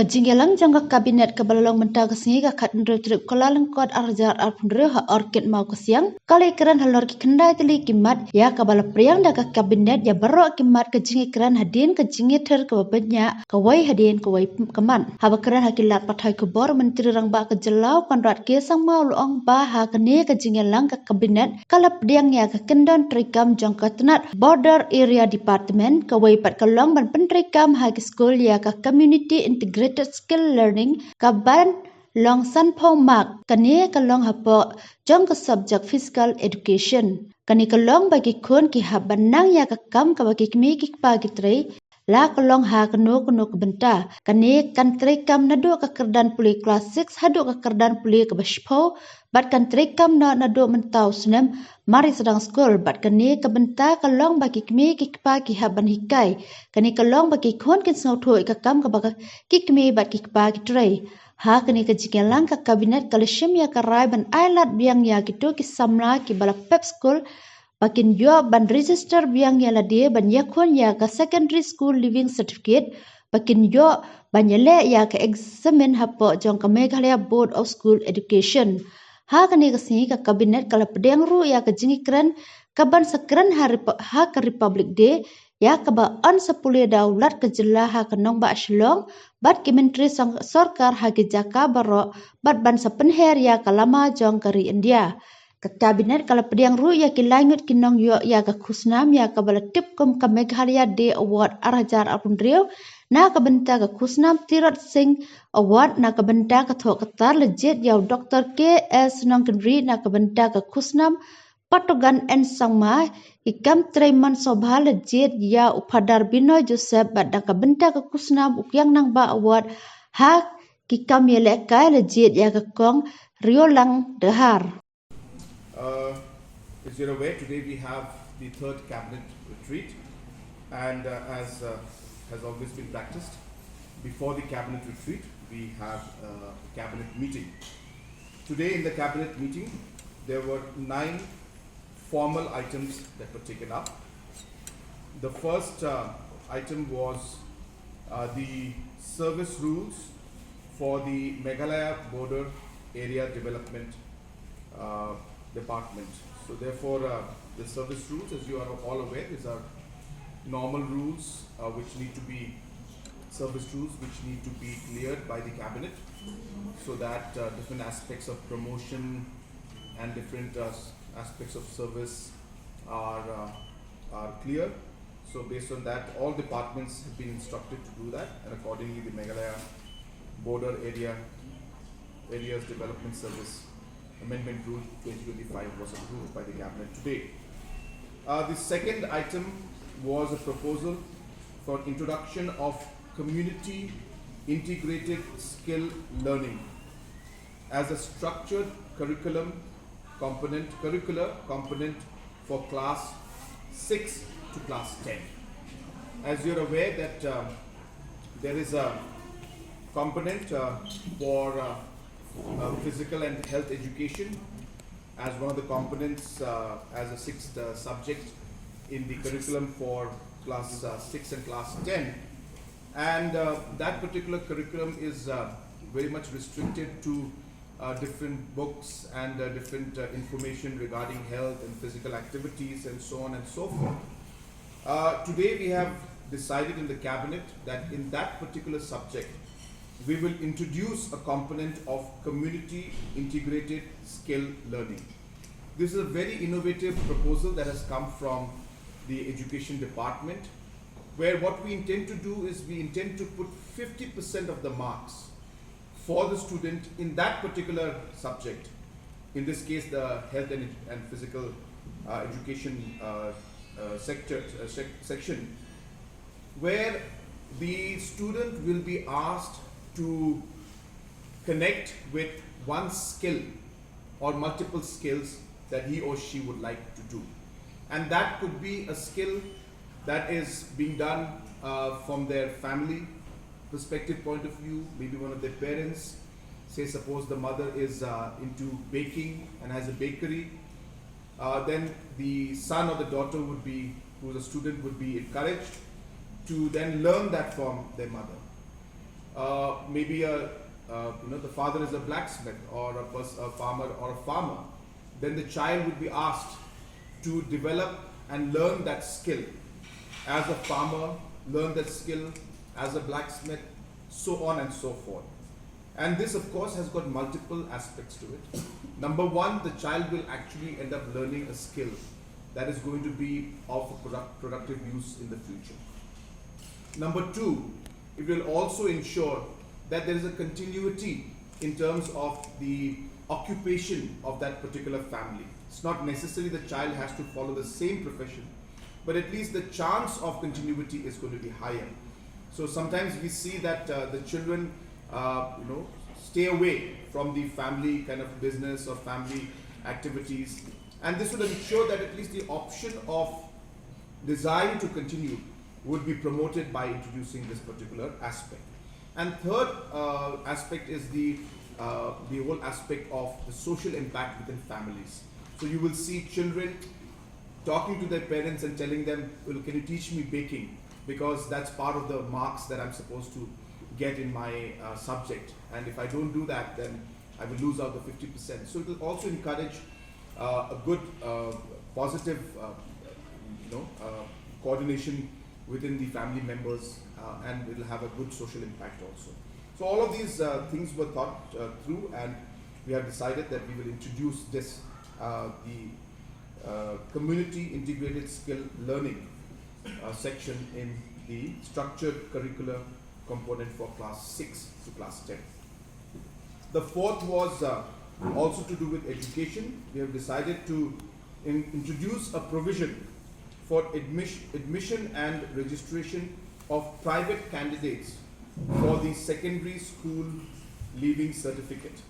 Kajinggalang jangka kabinet kebalong mentah kesingi kakat trip kelalang kod arjar arpundre ha orkid mau kesiang kali keran halor ki kendai teli kimat ya kabala priang daga kabinet ya berok kimat kajingi keran hadin kajingi ter kebabenya kawai hadin kawai keman haba keran hakilat patai kubor menteri rangba kejelau konrad kesang mau luong ba ha kene kajinggalang ke kabinet kalap diang ya ke kendon trikam jangka tenat border area department kawai pat kelong ban pentrikam ha ke skul ya ke community integrated skill learning kaban long san pho mak kani kalong hapo jong ka subject physical education kani kalong bagi kun ki habanang ya kakam ka bagi kmie ki pa ki trei la kalong ha kanu kebenta kani kan trei kam nadu ka kerdan puli Klass VI haduh ka kerdan puli ke bashpo bat kan trei kam nadu mentau sunem mari sedang skul bat kani kebenta kalong bagi kmie ki pa ki haban hikai kani kalong bagi kun kin snau thoi ka kam ka bagi kmie bat ki pa ki trei ha kani ka jikelang ka kabinet kalishim ya ka rai ban ailat biang ya gitu ki samla ki bala pep skul Bakin yo ban register biang ya la dia ban yakun ya ka secondary school living certificate bakin yo ban yale ya ka examen hapo jong ka Meghalaya Board of School Education ha kani ka singi ka kabinet kala pedeng ru ya ka jingi kran kaban sakran ha ka Republic Day ya ka ba on 10 daulat ke jela ha ka nong ba shlong bat ki menteri sarkar ha ki jaka baro bat ban sapenher ya ka lama jong kari India kabinet kala pediang ru ya ki langut ki nong yo ya ka khusnam ya ka bala tip kum ka Meghalaya Day Award arhajar apundrio na ka benta ka khusnam Tirat Singh Award na ka benta ka thok katar legit ya Dr. K.S. Nongkenri na ka benta ka khusnam patogan en sangma ikam treman sobha legit ya upadar Binoy Joseph badda ka benta ka khusnam ukyang nang ba award ha ki kam yele kai legit ya ka kong riolang dehar. As you're aware, today we have the third cabinet retreat, and as has always been practiced, before the cabinet retreat, we have a cabinet meeting. Today in the cabinet meeting, there were 9 formal items that were taken up. The first item was the service rules for the Meghalaya Border Area Development Department. So therefore, the service rules, as you are all aware, these are normal rules which need to be service rules which need to be cleared by the cabinet, so that different aspects of promotion and different aspects of service are clear. So based on that, all departments have been instructed to do that, and accordingly, the Meghalaya Border Areas Development Service Amendment Rule 2025 was approved by the Cabinet today. The second item was a proposal for introduction of community integrated skill learning as a structured curricular component for Klass 6 to Klass 10. As you're aware that there is a component for physical and health education as one of the components as a 6th subject in the curriculum for Klass 6 and Klass 10, and that particular curriculum is very much restricted to different books and different information regarding health and physical activities and so on and so forth. Today we have decided in the cabinet that in that particular subject we will introduce a component of community integrated skill learning. This is a very innovative proposal that has come from the education department, where what we intend to do is we intend to put 50% of the marks for the student in that particular subject, in this case the health and physical education section, where the student will be asked to connect with one skill or multiple skills that he or she would like to do. And that could be a skill that is being done from their family perspective point of view, maybe one of their parents. Say suppose the mother is into baking and has a bakery, then the son or the daughter would be, who is a student, would be encouraged to then learn that from their mother. maybe the father is a blacksmith or a farmer or a farmer, then the child would be asked to develop and learn that skill as a farmer, learn that skill as a blacksmith, so on and so forth. And this, of course, has got multiple aspects to it. Number one, the child will actually end up learning a skill that is going to be of productive use in the future. Number two, it will also ensure that there is a continuity in terms of the occupation of that particular family. It's not necessarily the child has to follow the same profession, but at least the chance of continuity is going to be higher. So sometimes we see that the children stay away from the family kind of business or family activities, and this will ensure that at least the option of desire to continue would be promoted by introducing this particular aspect. And third aspect is the whole aspect of the social impact within families. So you will see children talking to their parents and telling them, well, can you teach me baking? Because that's part of the marks that I'm supposed to get in my subject. And if I don't do that, then I will lose out the 50%. So it will also encourage a good, positive, coordination within the family members, and it will have a good social impact also. So all of these things were thought through, and we have decided that we will introduce this, the community integrated skill learning section in the structured curricular component for Class 6 to Class 10. The fourth was also to do with education. We have decided to introduce a provision for admission and registration of private candidates for the secondary school leaving certificate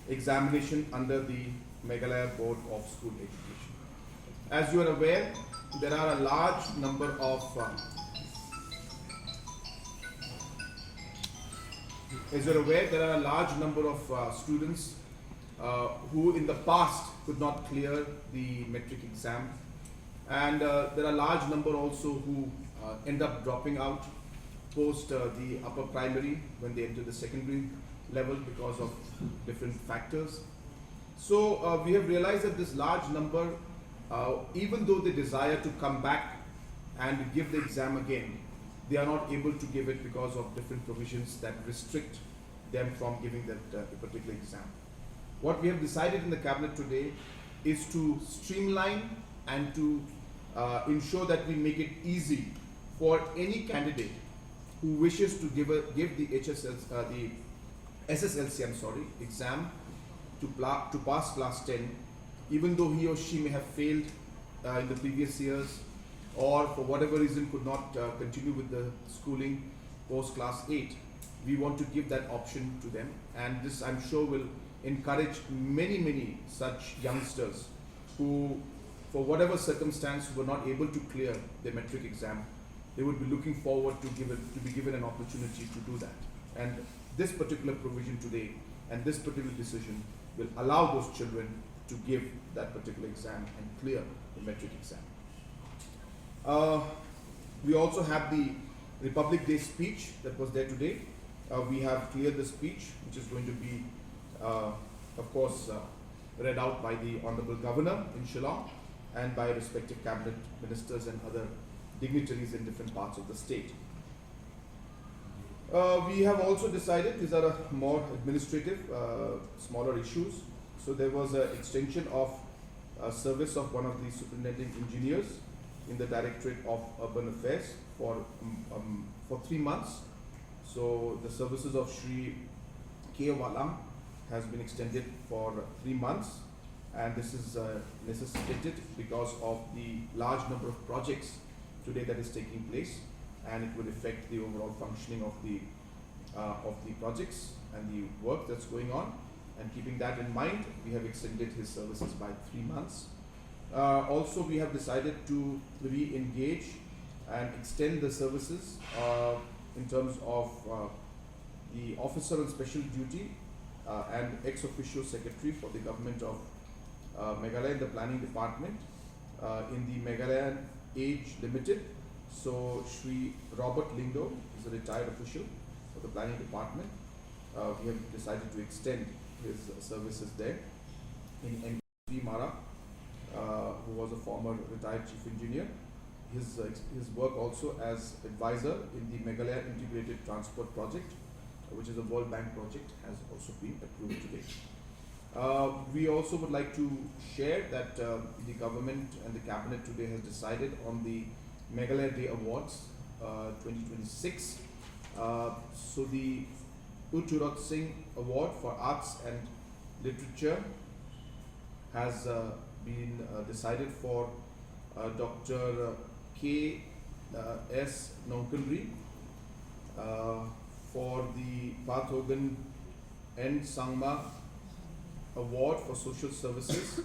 examination under the Meghalaya Board of School Education. As you are aware, there are a large number of students who in the past could not clear the metric exam, and there are a large number also who end up dropping out post the upper primary when they enter the secondary level because of different factors. So we have realized that this large number, even though they desire to come back and give the exam again, they are not able to give it because of different provisions that restrict them from giving that particular exam. What we have decided in the cabinet today is to streamline and to ensure that we make it easy for any candidate who wishes to give the SSLC exam to pass Class 10, even though he or she may have failed in the previous years, or for whatever reason could not continue with the schooling post Class 8. We want to give that option to them, and this, I'm sure, will encourage many such youngsters who, for whatever circumstance, were not able to clear their metric exam. They would be looking forward to be given an opportunity to do that. And this particular provision today and this particular decision will allow those children to give that particular exam and clear the metric exam. We also have the Republic Day speech that was there today. We have cleared the speech, which is going to be, of course, read out by the Honorable Governor in Shillong and by respective cabinet ministers and other dignitaries in different parts of the state. We have also decided, these are more administrative, smaller issues. So there was an extension of service of one of the superintending engineers in the Directorate of Urban Affairs for 3 months. So the services of Shri K. Walam has been extended for 3 months, and this is necessitated because of the large number of projects today that is taking place, and it will affect the overall functioning of the projects and the work that's going on. And keeping that in mind, we have extended his services by 3 months. Also, we have decided to re-engage and extend the services in terms of the officer on special duty and ex-officio secretary for the government of Meghalaya in the planning department in the Meghalaya Age Limited. So Shri Robert Lindo is a retired official for the planning department. We have decided to extend his services there. In Mara, who was a former retired chief engineer. His work also as advisor in the Meghalaya Integrated Transport Project, which is a World Bank project, has also been approved today. We also would like to share that the government and the cabinet today has decided on the Meghalaya Day Awards 2026. So the Uchurat Singh Award for Arts and Literature has been decided for Dr. K.S. Nonkanri, for the Pathogan N. Sangma Award for Social Services.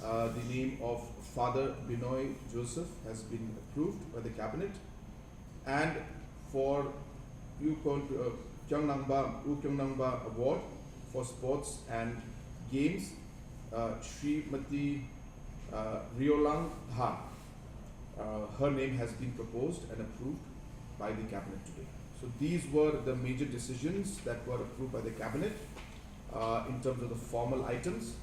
The name of Father Binoy Joseph has been approved by the cabinet. And for Kyongnangba Award for Sports and Games, Srimati Riolang Ha. Her name has been proposed and approved by the cabinet today. So these were the major decisions that were approved by the cabinet in terms of the formal items.